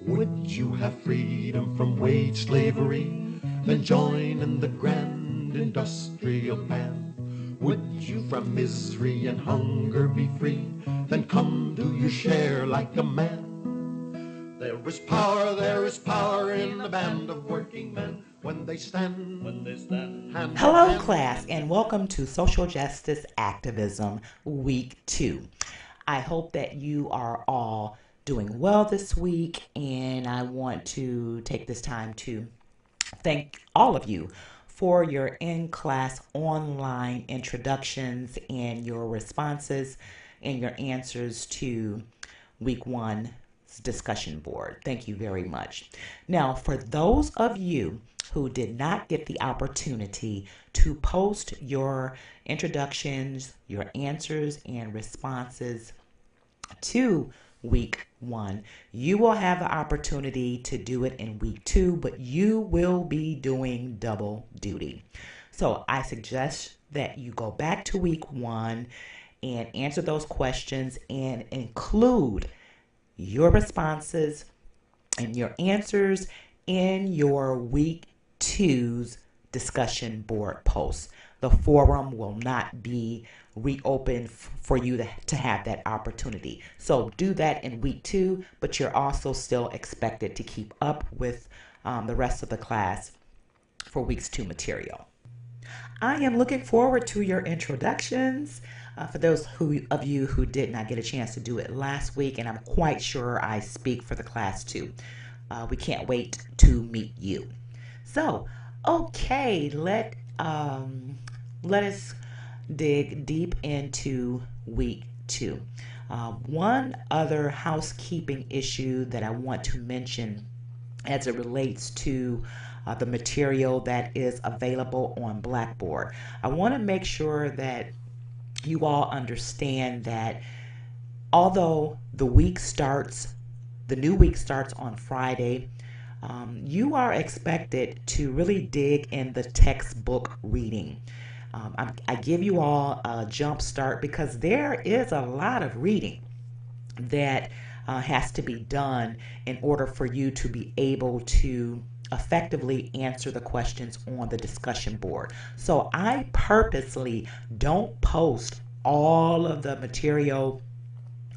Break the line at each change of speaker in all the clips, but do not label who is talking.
Would you have freedom from wage slavery? Then join in the grand industrial band. Would you from misery and hunger be free? Then come do your share like a man. There is power in the band of working men when they stand hand in
Hello,
hand.
class, and welcome to Social Justice Activism Week 2. I hope that you are all doing well this week, and I want to take this time to thank all of you for your in class online introductions and your responses and your answers to week 1's discussion board. Thank you very much. Now, for those of you who did not get the opportunity to post your introductions, your answers, and responses to week 1, you will have the opportunity to do it in week 2, but you will be doing double duty. So I suggest that you go back to week 1 and answer those questions and include your responses and your answers in your week 2's discussion board post. The forum will not be reopened for you to have that opportunity. So do that in week 2, but you're also still expected to keep up with the rest of the class for week's 2 material. I am looking forward to your introductions. For those of you who did not get a chance to do it last week, and I'm quite sure I speak for the class too. We can't wait to meet you. So, okay, let us dig deep into week 2. One other housekeeping issue that I want to mention as it relates to the material that is available on Blackboard. I want to make sure that you all understand that although the new week starts on Friday, you are expected to really dig in the textbook reading. I give you all a jump start because there is a lot of reading that has to be done in order for you to be able to effectively answer the questions on the discussion board. So I purposely don't post all of the material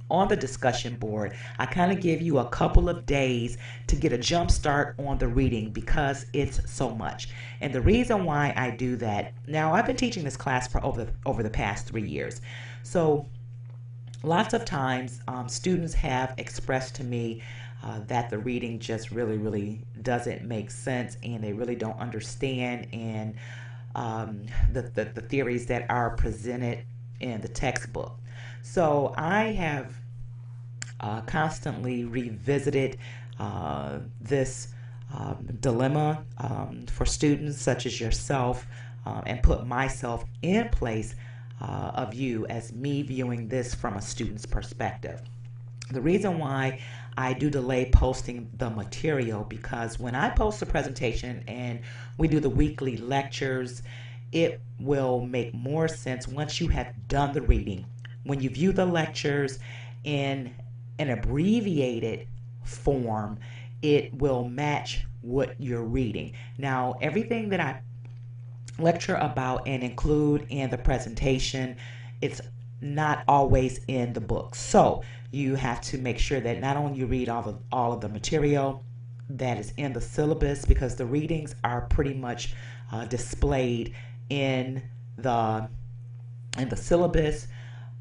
on the discussion board. I kind of give you a couple of days to get a jump start on the reading because it's so much. And the reason why I do that, now I've been teaching this class for over the past 3 years. So lots of times students have expressed to me that the reading just really doesn't make sense and they really don't understand and the theories that are presented in the textbook. So I have constantly revisited this dilemma for students such as yourself and put myself in place of you as me viewing this from a student's perspective. The reason why I do delay posting the material because when I post a presentation and we do the weekly lectures, it will make more sense once you have done the reading. When you view the lectures in an abbreviated form, it will match what you're reading. Now, everything that I lecture about and include in the presentation, it's not always in the book. So you have to make sure that not only you read all of the material that is in the syllabus, because the readings are pretty much displayed in the syllabus,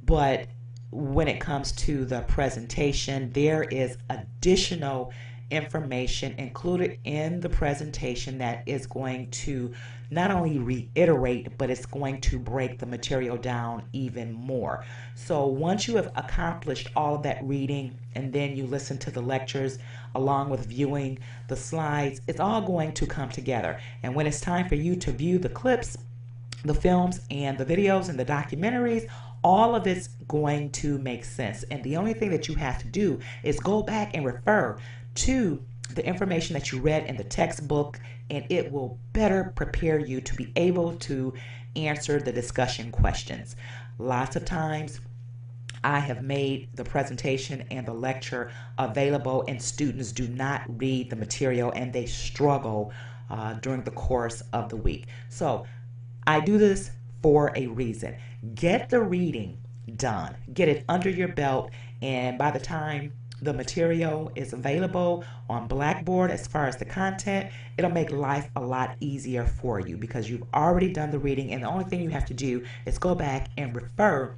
but when it comes to the presentation, there is additional information included in the presentation that is going to not only reiterate, but it's going to break the material down even more. So once you have accomplished all of that reading and then you listen to the lectures along with viewing the slides, it's all going to come together. And when it's time for you to view the clips, the films and the videos and the documentaries, all of it's going to make sense. And the only thing that you have to do is go back and refer to the information that you read in the textbook, and it will better prepare you to be able to answer the discussion questions. Lots of times I have made the presentation and the lecture available, and students do not read the material and they struggle during the course of the week. So I do this for a reason. Get the reading done, get it under your belt, and by the time the material is available on Blackboard as far as the content, it'll make life a lot easier for you because you've already done the reading, and the only thing you have to do is go back and refer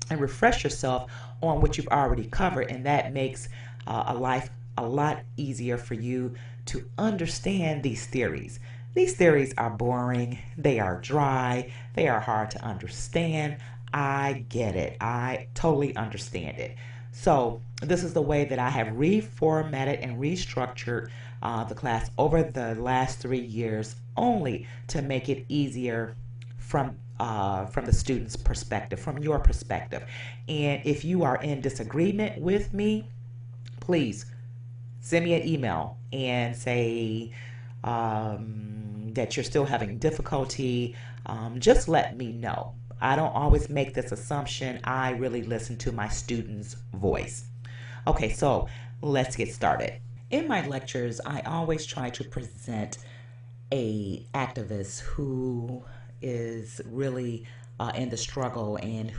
and refresh yourself on what you've already covered, and that makes a life a lot easier for you to understand these theories. These theories are boring, they are dry, they are hard to understand. I get it, I totally understand it. So, this is the way that I have reformatted and restructured the class over the last 3 years, only to make it easier from the student's perspective, from your perspective. And if you are in disagreement with me, please send me an email and say that you're still having difficulty. Just let me know. I don't always make this assumption. I really listen to my students' voice. Okay, so let's get started. In my lectures, I always try to present a activist who is really in the struggle and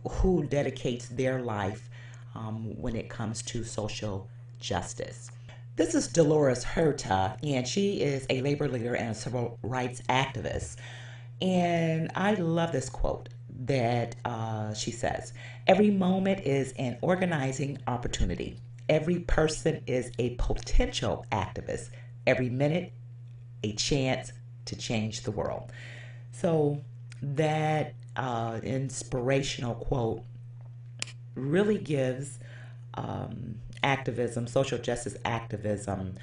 who dedicates their life when it comes to social justice. This is Dolores Herta, and she is a labor leader and a civil rights activist. And I love this quote that she says, "Every moment is an organizing opportunity. Every person is a potential activist. Every minute, a chance to change the world." So that inspirational quote really gives activism, social justice activism,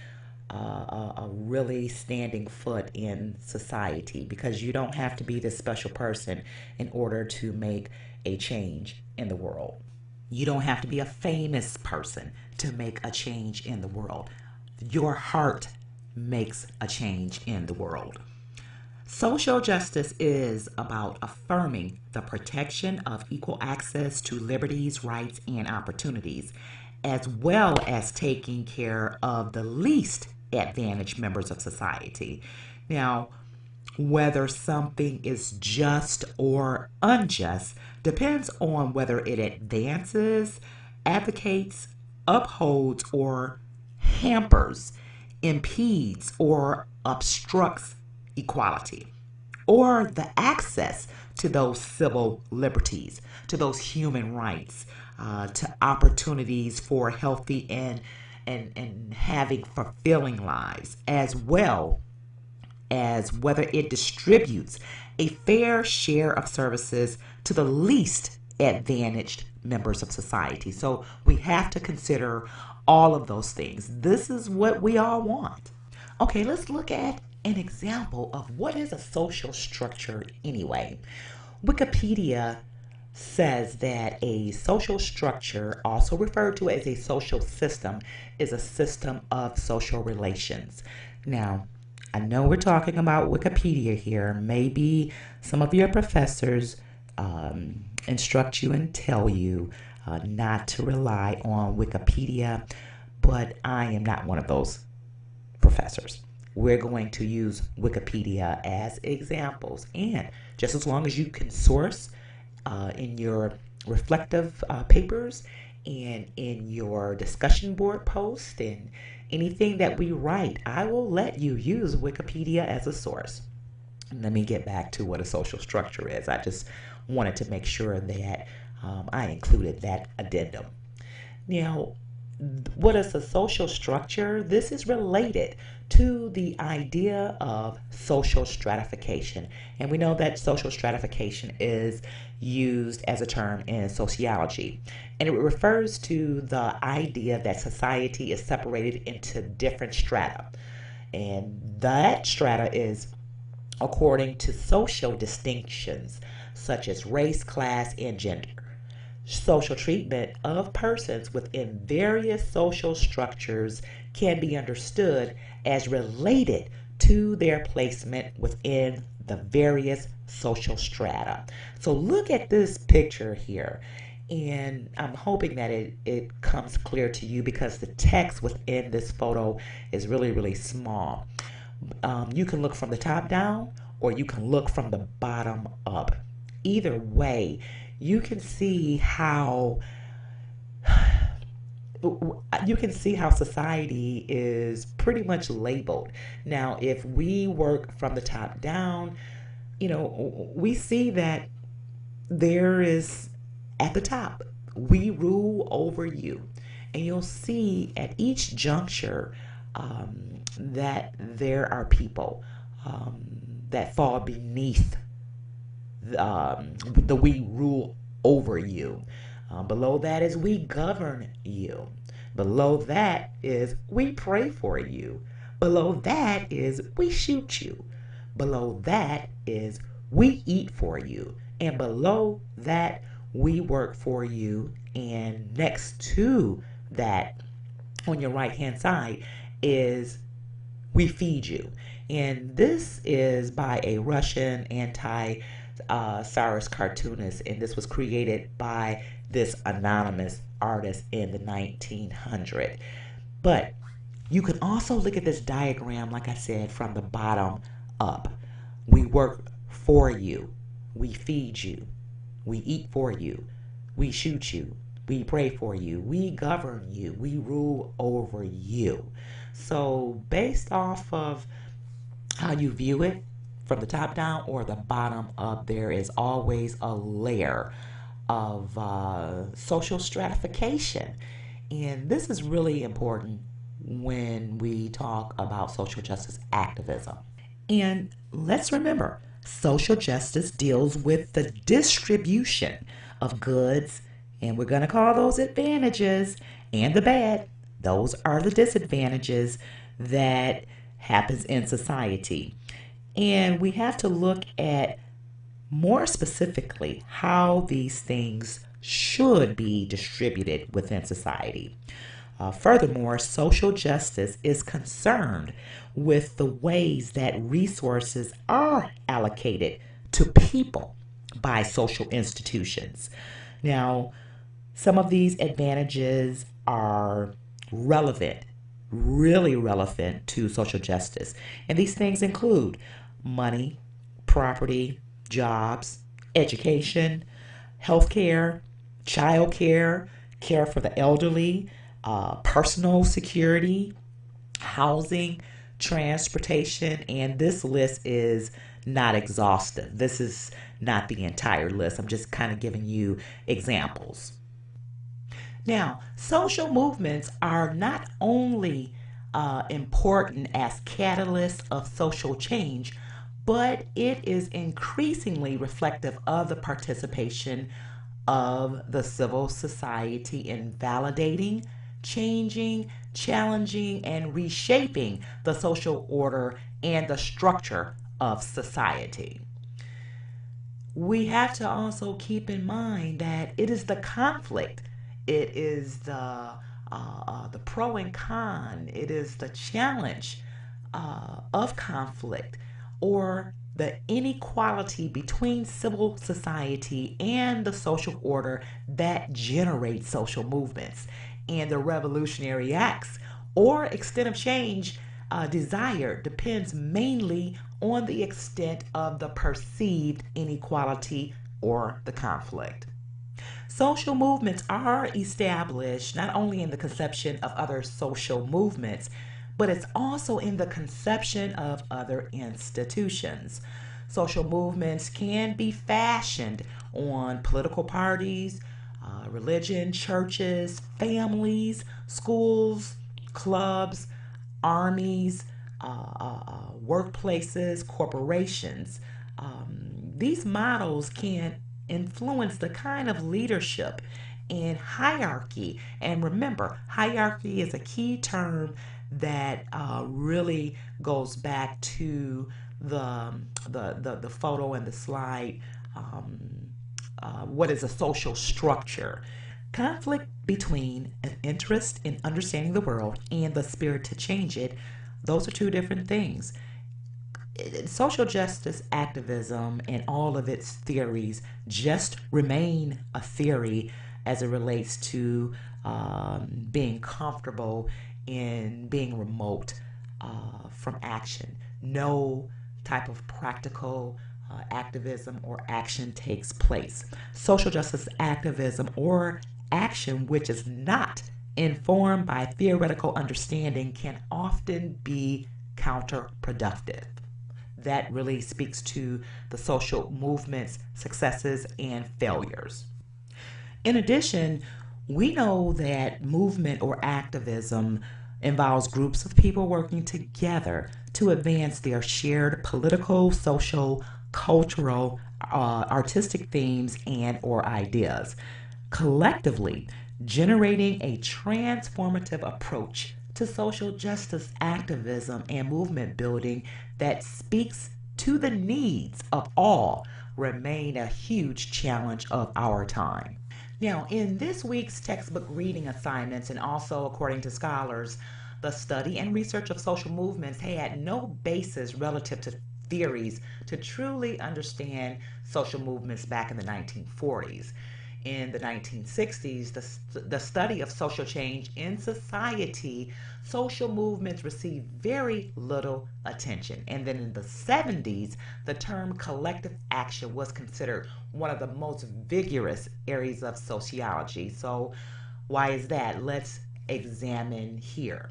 a really standing foot in society, because you don't have to be this special person in order to make a change in the world. You don't have to be a famous person to make a change in the world. Your heart makes a change in the world. Social justice is about affirming the protection of equal access to liberties, rights, and opportunities, as well as taking care of the least advantaged members of society. Now, whether something is just or unjust depends on whether it advances, advocates, upholds, or hampers, impedes, or obstructs equality, or the access to those civil liberties, to those human rights, to opportunities for healthy and having fulfilling lives, as well as whether it distributes a fair share of services to the least advantaged members of society. So we have to consider all of those things. This is what we all want. Okay, let's look at an example of what is a social structure anyway. Wikipedia says that a social structure, also referred to as a social system, is a system of social relations. Now, I know we're talking about Wikipedia here. Maybe some of your professors instruct you and tell you not to rely on Wikipedia, but I am not one of those professors. We're going to use Wikipedia as examples, and just as long as you can source in your reflective papers and in your discussion board post and anything that we write, I will let you use Wikipedia as a source. Let me get back to what a social structure is. I just wanted to make sure that I included that addendum. Now, what is a social structure? This is related to the idea of social stratification. And we know that social stratification is used as a term in sociology. And it refers to the idea that society is separated into different strata. And that strata is according to social distinctions such as race, class, and gender. Social treatment of persons within various social structures can be understood as related to their placement within the various social strata. So look at this picture here. And I'm hoping that it comes clear to you because the text within this photo is really, really small. You can look from the top down or you can look from the bottom up. Either way, you can see how society is pretty much labeled. Now, if we work from the top down, we see that there is at the top, we rule over you. And you'll see at each juncture that there are people that fall beneath the we rule over you. Below that is we govern you. Below that is we pray for you. Below that is we shoot you. Below that is we eat for you. And below that, we work for you. And next to that, on your right hand side, is we feed you. And this is by a Russian anti Cyrus cartoonist, and this was created by this anonymous artist in the 1900s. But you can also look at this diagram, like I said, from the bottom up. We work for you, we feed you, we eat for you, we shoot you, we pray for you, we govern you, we rule over you. So, based off of how you view it, from the top down or the bottom up, there is always a layer of social stratification. And this is really important when we talk about social justice activism. And let's remember, social justice deals with the distribution of goods, and we're going to call those advantages, and the bad, those are the disadvantages that happens in society. And we have to look at more specifically how these things should be distributed within society. Furthermore, social justice is concerned with the ways that resources are allocated to people by social institutions. Now, some of these advantages are relevant, really relevant to social justice. And these things include money, property, jobs, education, healthcare, childcare, care for the elderly, personal security, housing, transportation, and this list is not exhaustive. This is not the entire list. I'm just kind of giving you examples. Now, social movements are not only important as catalysts of social change, but it is increasingly reflective of the participation of the civil society in validating, changing, challenging, and reshaping the social order and the structure of society. We have to also keep in mind that it is the conflict, it is the pro and con, it is the challenge of conflict or the inequality between civil society and the social order that generates social movements. And the revolutionary acts or extent of change desired depends mainly on the extent of the perceived inequality or the conflict. Social movements are established not only in the conception of other social movements, but it's also in the conception of other institutions. Social movements can be fashioned on political parties, religion, churches, families, schools, clubs, armies, workplaces, corporations. These models can influence the kind of leadership and hierarchy. And remember, hierarchy is a key term that really goes back to the photo and the slide. What is a social structure? Conflict between an interest in understanding the world and the spirit to change it. Those are two different things. Social justice activism and all of its theories just remain a theory as it relates to being comfortable in being remote from action. No type of practical activism or action takes place. Social justice activism or action which is not informed by theoretical understanding can often be counterproductive. That really speaks to the social movement's successes and failures. In addition, we know that movement or activism involves groups of people working together to advance their shared political, social, cultural, artistic themes and or ideas, collectively generating a transformative approach to social justice activism and movement building that speaks to the needs of all remain a huge challenge of our time. Now, in this week's textbook reading assignments, and also according to scholars, the study and research of social movements had no basis relative to theories to truly understand social movements back in the 1940s. In the 1960s, the study of social change in society, social movements received very little attention. And then in the 70s, the term collective action was considered one of the most vigorous areas of sociology. So, why is that? Let's examine here.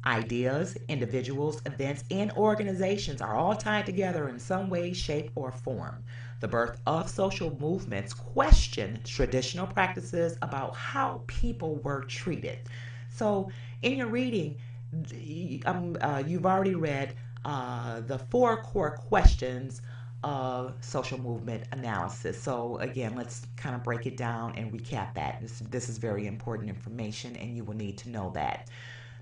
Ideas, individuals, events, and organizations are all tied together in some way, shape, or form. The birth of social movements questioned traditional practices about how people were treated. So, in your reading, you've already read the four core questions of social movement analysis. So, again, let's kind of break it down and recap that. This is very important information, and you will need to know that.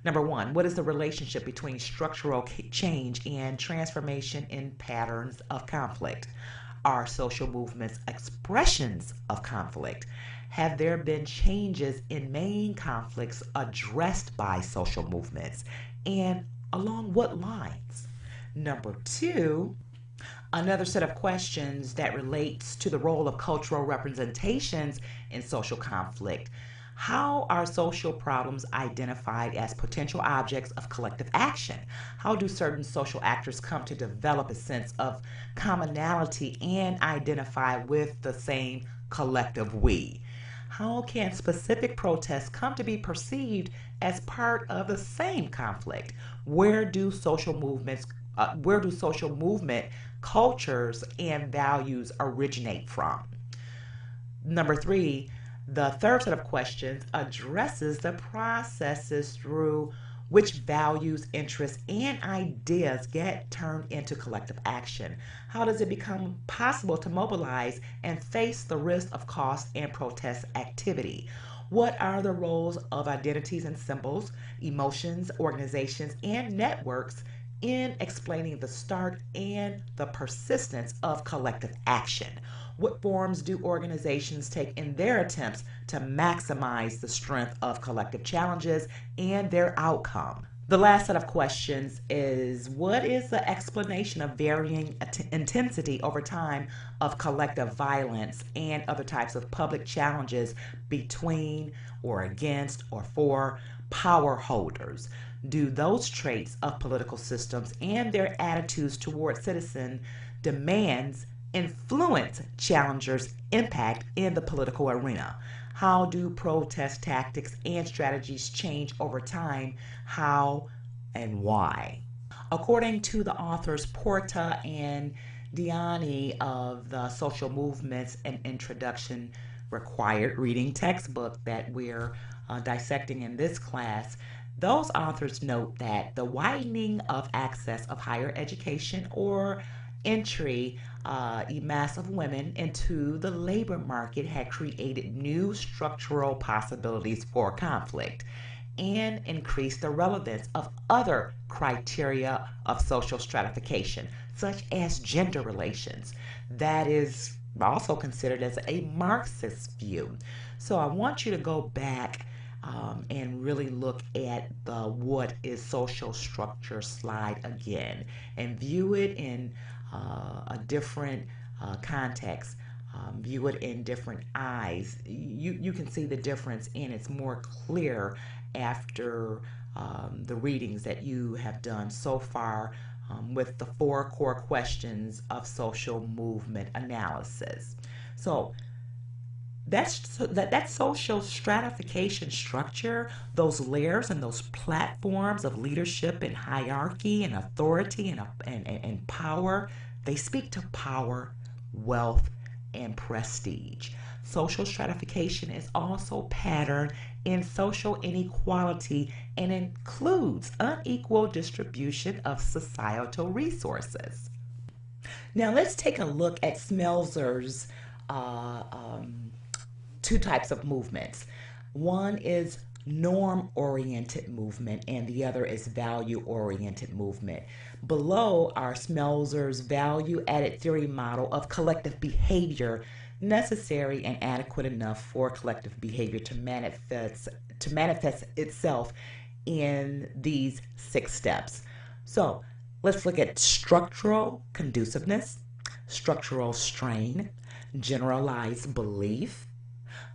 Number one, what is the relationship between structural change and transformation in patterns of conflict? Are social movements expressions of conflict? Have there been changes in main conflicts addressed by social movements? And along what lines? Number two, another set of questions that relates to the role of cultural representations in social conflict. How are social problems identified as potential objects of collective action? How do certain social actors come to develop a sense of commonality and identify with the same collective we? How can specific protests come to be perceived as part of the same conflict? Where do social movement cultures and values originate from? Number three, the third set of questions addresses the processes through which values, interests, and ideas get turned into collective action. How does it become possible to mobilize and face the risk of cost and protest activity? What are the roles of identities and symbols, emotions, organizations, and networks in explaining the start and the persistence of collective action? What forms do organizations take in their attempts to maximize the strength of collective challenges and their outcome? The last set of questions is what is the explanation of varying intensity over time of collective violence and other types of public challenges between or against or for power holders? Do those traits of political systems and their attitudes toward citizen demands influence challengers' impact in the political arena? How do protest tactics and strategies change over time? How and why? According to the authors Porta and Diani of the Social Movements and Introduction required reading textbook that we're dissecting in this class, those authors note that the widening of access of higher education or entry mass of women into the labor market had created new structural possibilities for conflict and increased the relevance of other criteria of social stratification, such as gender relations. That is also considered as a Marxist view. So I want you to go back and really look at the what is social structure slide again and view it in a different context view it in different eyes. You can see the difference, and it's more clear after the readings that you have done so far with the 4 core questions of social movement analysis. So that social stratification structure, those layers and those platforms of leadership and hierarchy and authority and power, they speak to power, wealth, and prestige. Social stratification is also patterned in social inequality and includes unequal distribution of societal resources. Now let's take a look at Smelser's uh, um, 2 types of movements. One is norm oriented movement, and the other is value oriented movement. Below are Smelser's value added theory model of collective behavior necessary and adequate enough for collective behavior to manifest itself in these 6 steps. So let's look at structural conduciveness, structural strain, generalized belief.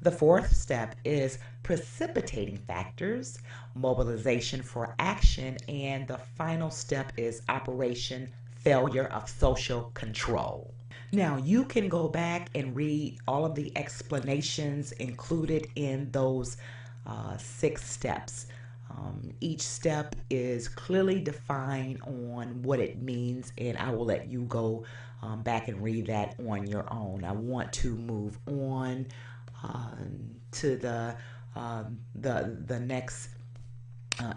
The 4th step is precipitating factors, mobilization for action, and the final step is operation failure of social control. Now, you can go back and read all of the explanations included in those 6 steps. Each step is clearly defined on what it means, and I will let you go back and read that on your own. I want to move on to the next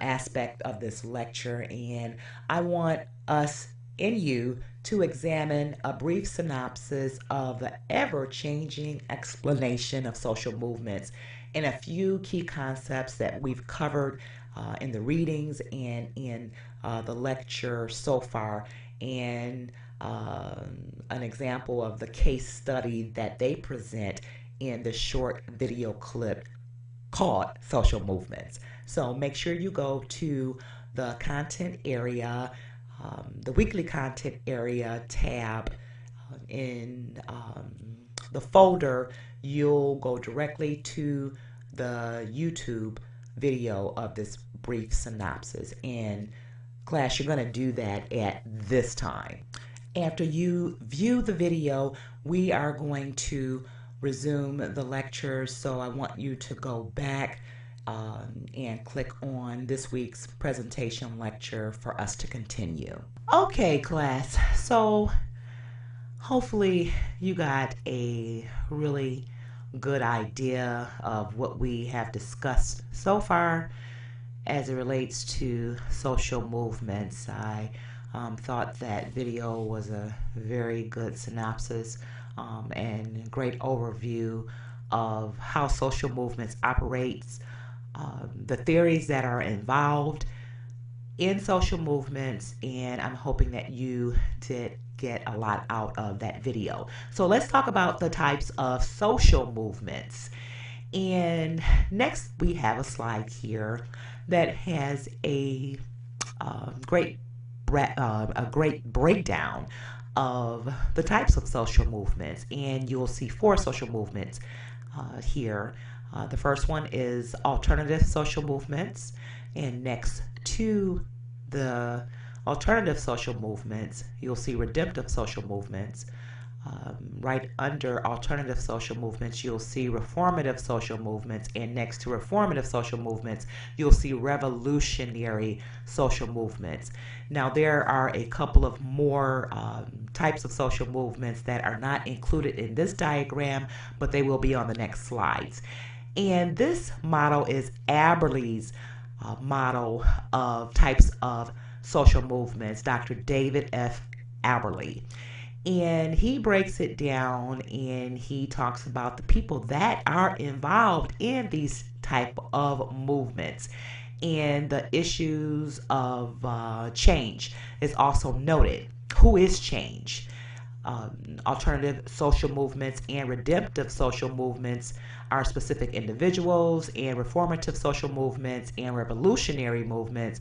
aspect of this lecture, and I want us and you to examine a brief synopsis of the ever-changing explanation of social movements and a few key concepts that we've covered in the readings and in the lecture so far, and an example of the case study that they present in the short video clip called Social Movements. So make sure you go to the content area, the weekly content area tab in the folder. You'll go directly to the YouTube video of this brief synopsis. And class, you're going to do that at this time. After you view the video, we are going to resume the lecture, so I want you to go back and click on this week's presentation lecture for us to continue. Okay, class, so hopefully you got a really good idea of what we have discussed so far as it relates to social movements. I thought that video was a very good synopsis and great overview of how social movements operates, the theories that are involved in social movements, and I'm hoping that you did get a lot out of that video. So let's talk about the types of social movements. And next we have a slide here that has a great breakdown of the types of social movements, and you'll see 4 social movements here. The first one is alternative social movements, and next to the alternative social movements, you'll see redemptive social movements. Right under alternative social movements, you'll see reformative social movements, and next to reformative social movements, you'll see revolutionary social movements. Now, there are a couple of more types of social movements that are not included in this diagram, but they will be on the next slides. And this model is Aberley's model of types of social movements, Dr. David F. Aberley. And he breaks it down and he talks about the people that are involved in these type of movements, and the issues of change is also noted. Who is change? Alternative social movements and redemptive social movements are specific individuals, and reformative social movements and revolutionary movements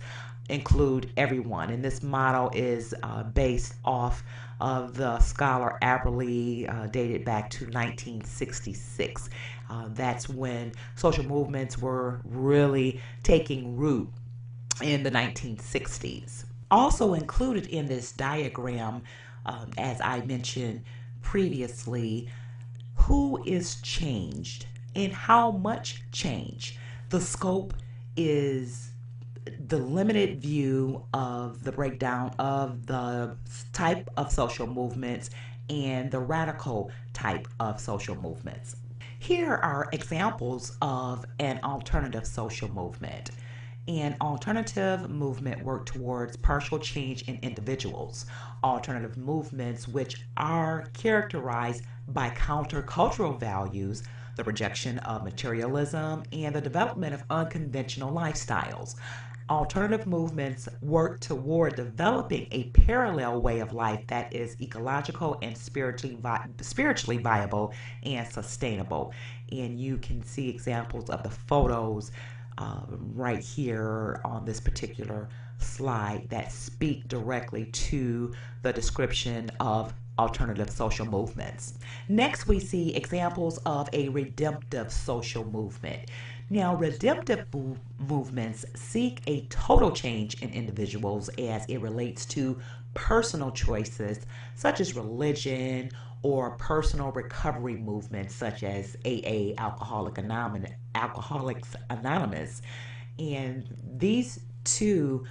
include everyone. And this model is based off of the scholar Aberley, dated back to 1966. That's when social movements were really taking root in the 1960s. Also included in this diagram, as I mentioned previously, who is changed and how much change. The scope is the limited view of the breakdown of the type of social movements and the radical type of social movements. Here are examples of an alternative social movement. An alternative movement work towards partial change in individuals. Alternative movements which are characterized by countercultural values, the rejection of materialism, and the development of unconventional lifestyles. Alternative movements work toward developing a parallel way of life that is ecological and spiritually viable and sustainable. And you can see examples of the photos right here on this particular slide that speak directly to the description of alternative social movements. Next, we see examples of a redemptive social movement. Now, redemptive movements seek a total change in individuals as it relates to personal choices such as religion or personal recovery movements such as AA, Alcoholics Anonymous. And these two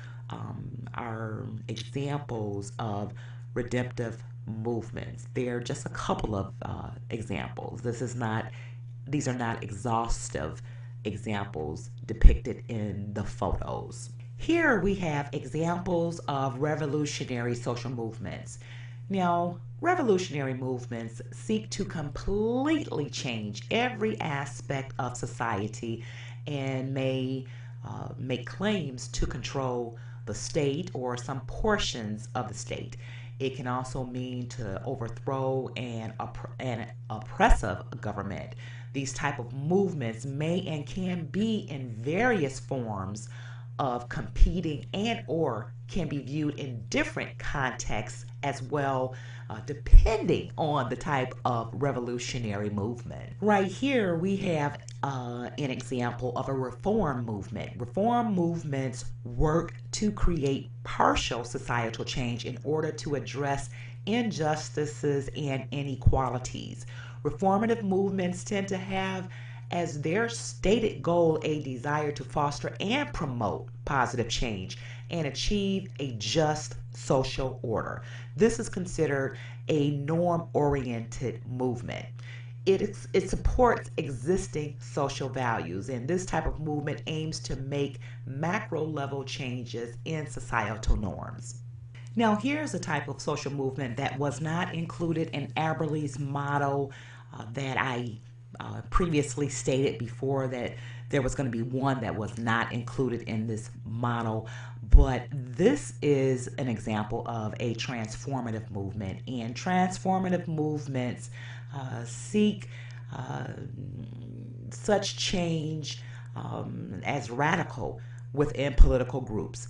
are examples of redemptive movements. They're just a couple of examples. These are not exhaustive examples depicted in the photos. Here we have examples of revolutionary social movements. Now, revolutionary movements seek to completely change every aspect of society and may make claims to control the state or some portions of the state. It can also mean to overthrow an oppressive government. These type of movements may and can be in various forms of competing and or can be viewed in different contexts as well, depending on the type of revolutionary movement. Right here we have an example of a reform movement. Reform movements work to create partial societal change in order to address injustices and inequalities. Reformative movements tend to have as their stated goal a desire to foster and promote positive change and achieve a just social order. This is considered a norm oriented movement. It supports existing social values, and this type of movement aims to make macro level changes in societal norms. Now, here's a type of social movement that was not included in Aberley's model that I previously stated before that there was going to be one that was not included in this model, but this is an example of a transformative movement, and transformative movements seek such change as radical within political groups.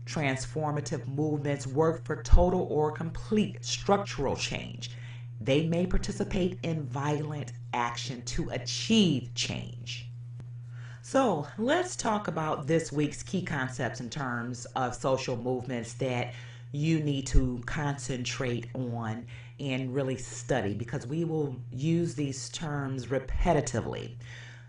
Transformative movements work for total or complete structural change. They may participate in violent action to achieve change. So let's talk about this week's key concepts in terms of social movements that you need to concentrate on and really study, because we will use these terms repetitively.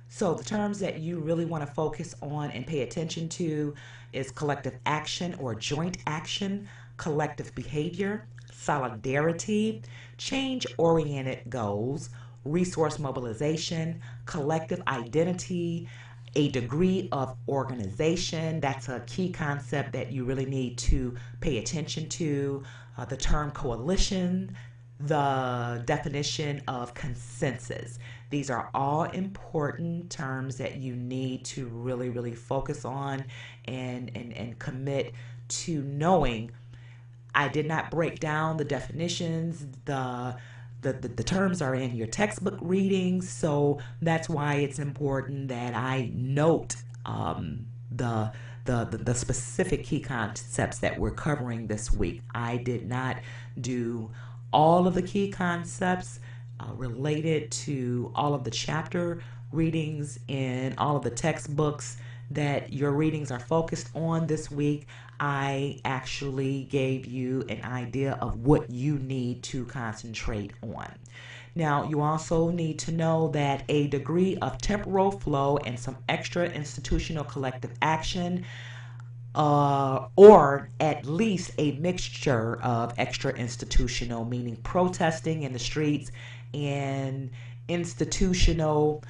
So the terms that you really want to focus on and pay attention to is collective action or joint action, collective behavior, solidarity, change-oriented goals, resource mobilization, collective identity, a degree of organization. That's a key concept that you really need to pay attention to. The term coalition, the definition of consensus. These are all important terms that you need to really, really focus on and commit to knowing. I did not break down the definitions. The terms are in your textbook readings, so that's why it's important that I note the the specific key concepts that we're covering this week. I did not do all of the key concepts related to all of the chapter readings in all of the textbooks that your readings are focused on this week. I actually gave you an idea of what you need to concentrate on. Now, you also need to know that a degree of temporal flow and some extra institutional collective action, or at least a mixture of extra institutional, meaning protesting in the streets, and institutional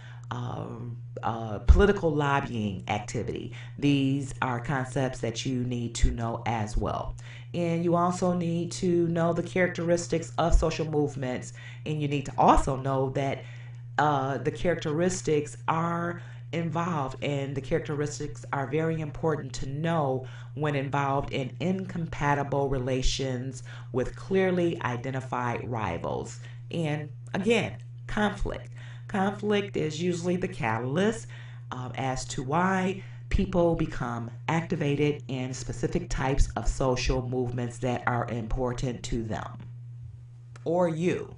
political lobbying activity. These are concepts that you need to know as well. And you also need to know the characteristics of social movements, and you need to also know that the characteristics are involved, and the characteristics are very important to know when involved in incompatible relations with clearly identified rivals. And again, conflict. Conflict is usually the catalyst as to why people become activated in specific types of social movements that are important to them or you.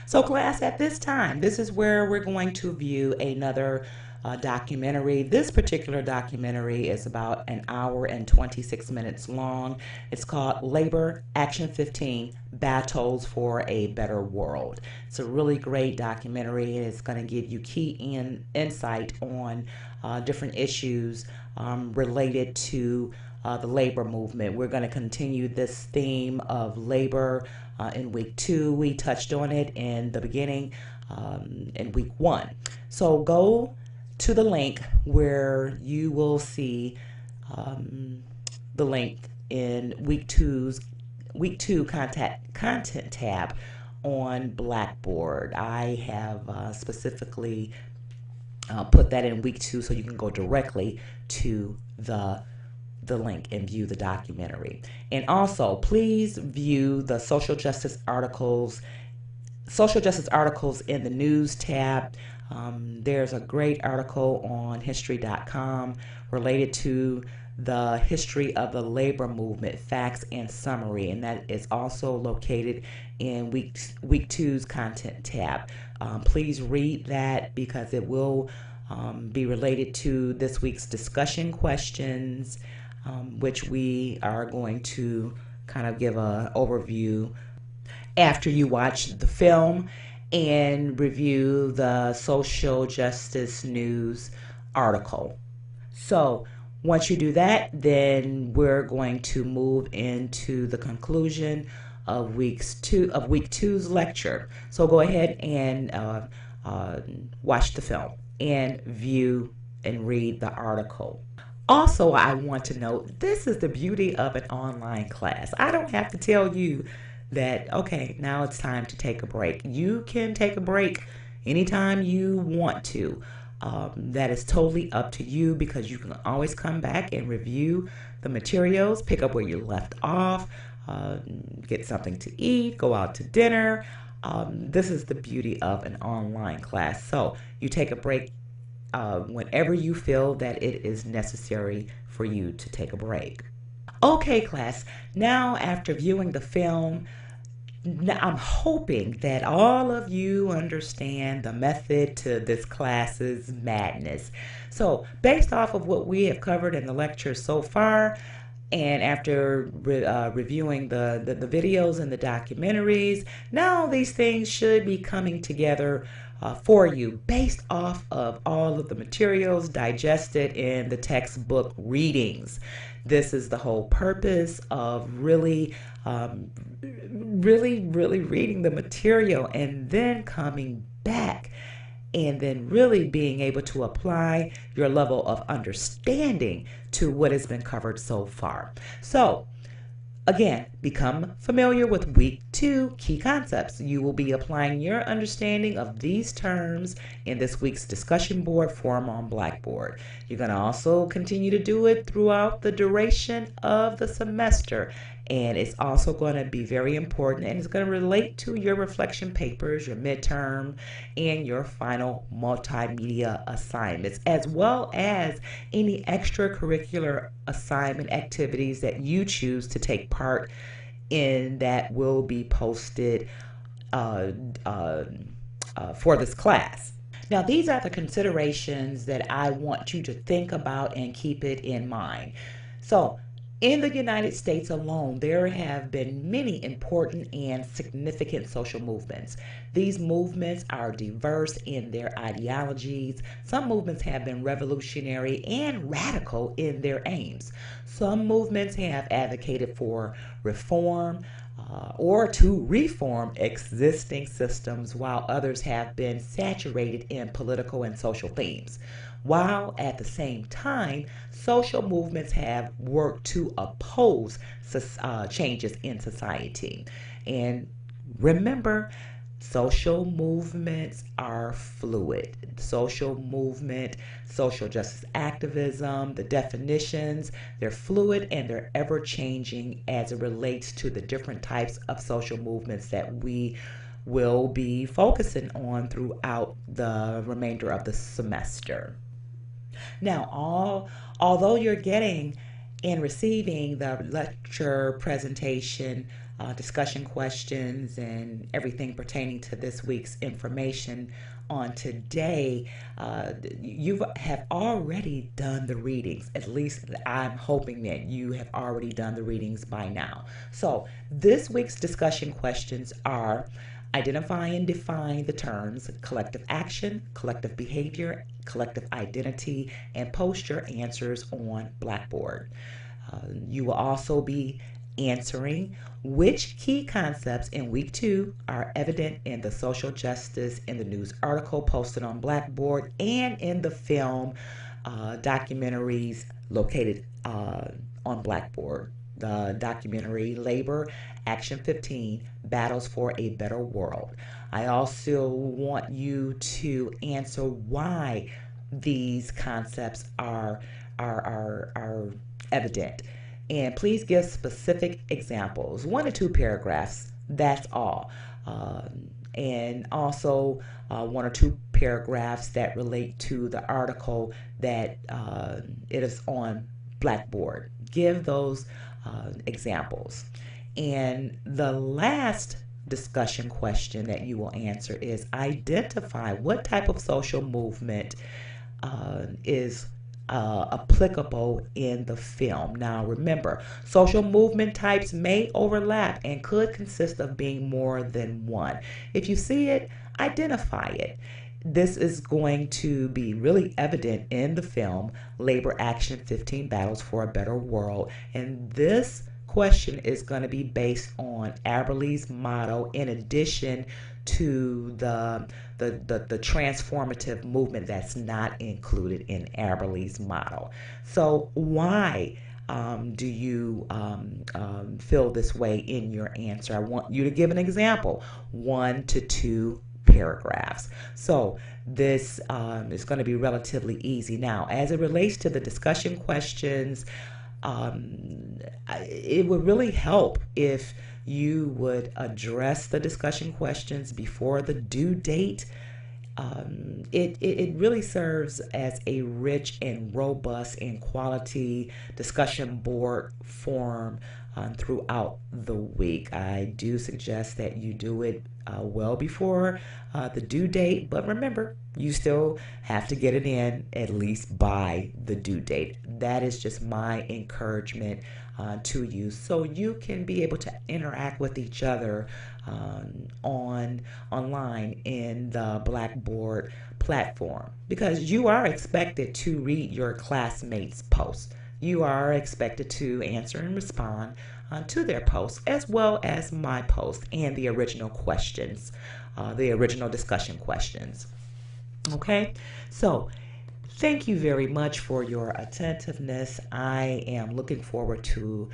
So, class, at this time, this is where we're going to view another documentary. This particular documentary is about an hour and 26 minutes long. It's called Labor Action 15 Battles for a Better World. It's a really great documentary. It's going to give you key insight on different issues related to the labor movement. We're going to continue this theme of labor in week 2. We touched on it in the beginning in week 1. So go to the link where you will see the link in week 2 content tab on Blackboard. I have specifically put that in week 2 so you can go directly to the link and view the documentary. And also, please view the social justice articles in the news tab. There's a great article on history.com related to the history of the labor movement, facts and summary, and that is also located in week 2's content tab. Please read that because it will be related to this week's discussion questions, which we are going to kind of give an overview after you watch the film and review the social justice news article. So once you do that, then we're going to move into the conclusion of week 2's lecture. So go ahead and watch the film and view and read the article. Also, I want to note, this is the beauty of an online class. I don't have to tell you that, okay, now it's time to take a break. You can take a break anytime you want to. That is totally up to you because you can always come back and review the materials, pick up where you left off, get something to eat, go out to dinner. This is the beauty of an online class. So you take a break whenever you feel that it is necessary for you to take a break. Okay, class, now after viewing the film, I'm hoping that all of you understand the method to this class's madness. So, based off of what we have covered in the lecture so far, and after reviewing the videos and the documentaries, now these things should be coming together for you based off of all of the materials digested in the textbook readings. This is the whole purpose of really reading the material and then coming back and then really being able to apply your level of understanding to what has been covered so far. So, again, become familiar with week 2 key concepts. You will be applying your understanding of these terms in this week's discussion board form on Blackboard. You're going to also continue to do it throughout the duration of the semester. And it's also going to be very important, and it's going to relate to your reflection papers, your midterm, and your final multimedia assignments, as well as any extracurricular assignment activities that you choose to take part in that will be posted uh, uh, for this class. Now, these are the considerations that I want you to think about and keep it in mind. So, in the United States alone, there have been many important and significant social movements. These movements are diverse in their ideologies. Some movements have been revolutionary and radical in their aims. Some movements have advocated for reform, or to reform existing systems, while others have been saturated in political and social themes. While at the same time, social movements have worked to oppose changes in society. And remember, social movements are fluid. Social movement, social justice activism, the definitions, they're fluid and they're ever changing as it relates to the different types of social movements that we will be focusing on throughout the remainder of the semester. Now, although you're getting and receiving the lecture presentation, discussion questions, and everything pertaining to this week's information on today, you have already done the readings. At least I'm hoping that you have already done the readings by now. So, this week's discussion questions are: identify and define the terms collective action, collective behavior, collective identity, and post your answers on Blackboard. You will also be answering which key concepts in week 2 are evident in the social justice in the news article posted on Blackboard and in the film documentaries located on Blackboard. The documentary Labor Action 15 Battles for a Better World. I also want you to answer why these concepts are evident. And please give specific examples, 1 to 2 paragraphs, that's all. And also 1 or 2 paragraphs that relate to the article that it is on Blackboard. Give those examples. And the last discussion question that you will answer is: identify what type of social movement is applicable in the film. Now, remember, social movement types may overlap and could consist of being more than one. If you see it, identify it. This is going to be really evident in the film Labor Action 15 Battles for a Better World. And this question is going to be based on Aberley's motto, in addition to the transformative movement that's not included in Aberley's motto. So why do you feel this way in your answer? I want you to give an example, 1 to 2 paragraphs. So this is going to be relatively easy. Now, as it relates to the discussion questions, it would really help if you would address the discussion questions before the due date. It really serves as a rich and robust and quality discussion board form throughout the week. I do suggest that you do it well before the due date, but remember, you still have to get it in at least by the due date. That is just my encouragement to you, so you can be able to interact with each other online in the Blackboard platform, because you are expected to read your classmates' posts. You are expected to answer and respond to their posts, as well as my post and the original questions, the original discussion questions. Okay, so thank you very much for your attentiveness. I am looking forward to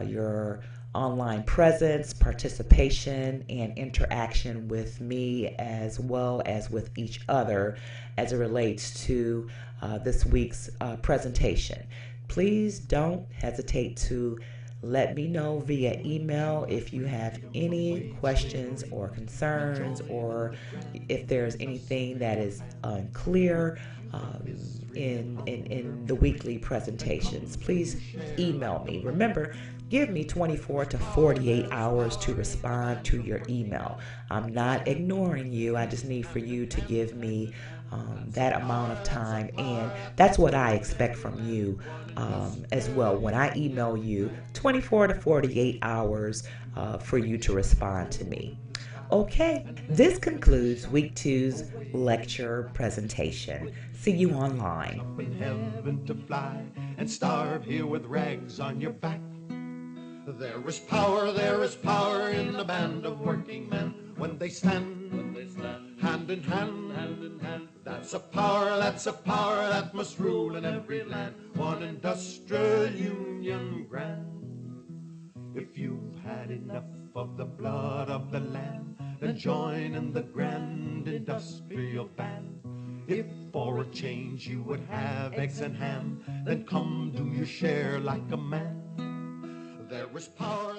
your online presence, participation, and interaction with me, as well as with each other as it relates to this week's presentation. Please don't hesitate to Let me know via email if you have any questions or concerns, or if there's anything that is unclear in the weekly presentations. Please email me. Remember, give me 24 to 48 hours to respond to your email. I'm not ignoring you. I just need for you to give me that amount of time, and that's what I expect from you as well. When I email you, 24 to 48 hours for you to respond to me. Okay, this concludes week two's lecture presentation. See you online.
Up in heaven to fly and starve here with rags on your back. There is power in the band of working men when they stand hand in hand. That's a power that must rule in every land. One industrial union grand. If you've had enough of the blood of the land, then join in the grand industrial band. If for a change you would have eggs and ham, then come do your share like a man. There is power